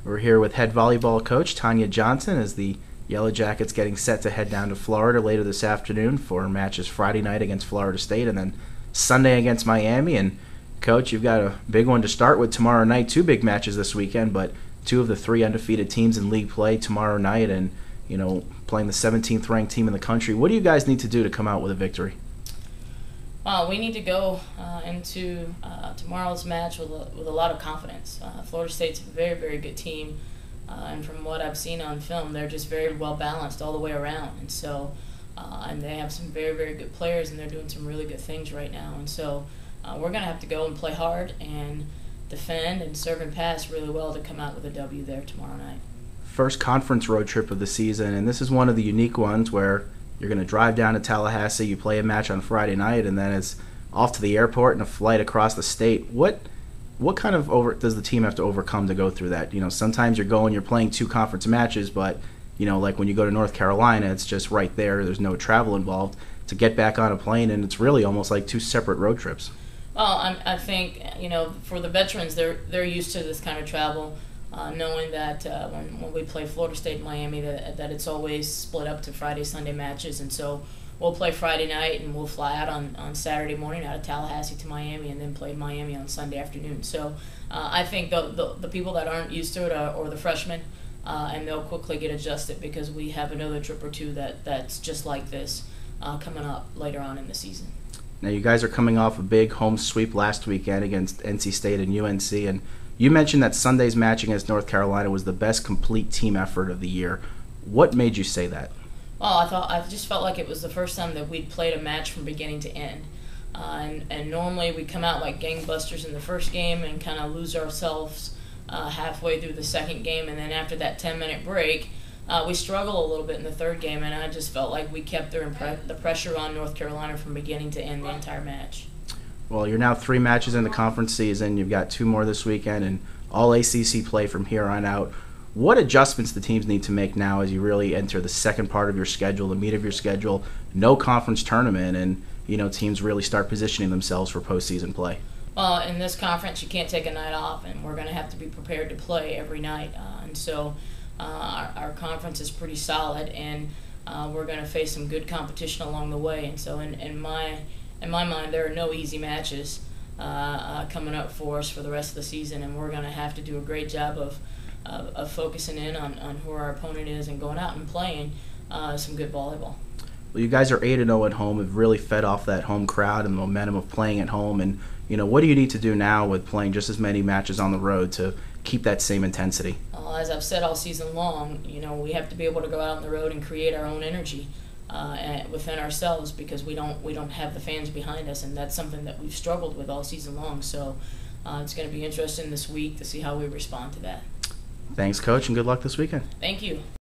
We're here with head volleyball coach Tonya Johnson as the Yellow Jackets getting set to head down to Florida later this afternoon for matches Friday night against Florida State and then Sunday against Miami. And Coach, you've got a big one to start with tomorrow night. Two big matches this weekend, but two of the three undefeated teams in league play tomorrow night, and playing the 17th ranked team in the country. What do you guys need to do to come out with a victory? Well, we need to go into tomorrow's match with a lot of confidence. Florida State's a very, very good team, and from what I've seen on film, they're just very well balanced all the way around. And so, and they have some very, very good players, and they're doing some really good things right now. And so, we're going to have to go and play hard and defend and serve and pass really well to come out with a W there tomorrow night. First conference road trip of the season, and this is one of the unique ones where you're going to drive down to Tallahassee, you play a match on Friday night, and then it's off to the airport and a flight across the state. What kind of does the team have to overcome to go through that? Sometimes you're playing two conference matches, but like when you go to North Carolina, it's just right there. There's no travel involved. To get back on a plane, and it's really almost like two separate road trips. Well, I think for the veterans, they're used to this kind of travel. Knowing that when we play Florida State and Miami, that it's always split up to Friday, Sunday matches. And so we'll play Friday night and we'll fly out on Saturday morning out of Tallahassee to Miami and then play Miami on Sunday afternoon. So I think the people that aren't used to it are the freshmen, and they'll quickly get adjusted because we have another trip or two that's just like this coming up later on in the season. Now, you guys are coming off a big home sweep last weekend against NC State and UNC, and you mentioned that Sunday's match against North Carolina was the best complete team effort of the year. What made you say that? Well, I just felt like it was the first time that we'd played a match from beginning to end. And normally we come out like gangbusters in the first game and kind of lose ourselves halfway through the second game, and then after that 10-minute break, we struggle a little bit in the third game, and I just felt like we kept the pressure on North Carolina from beginning to end the entire match. Well, you're now 3 matches in the conference season. You've got 2 more this weekend and all ACC play from here on out. What adjustments do teams need to make now as you really enter the second part of your schedule, the meat of your schedule, no conference tournament, and teams really start positioning themselves for postseason play? Well, in this conference, you can't take a night off, and we're going to have to be prepared to play every night. And so our conference is pretty solid, and we're going to face some good competition along the way. And so in my mind, there are no easy matches coming up for us for the rest of the season, and we're going to have to do a great job of focusing in on who our opponent is and going out and playing some good volleyball. Well, you guys are 8-0 at home, have really fed off that home crowd and the momentum of playing at home, and what do you need to do now with playing just as many matches on the road to keep that same intensity? As I've said all season long, we have to be able to go out on the road and create our own energy within ourselves, because we don't have the fans behind us, and that's something that we've struggled with all season long. So it's going to be interesting this week to see how we respond to that. Thanks, Coach, and good luck this weekend. Thank you.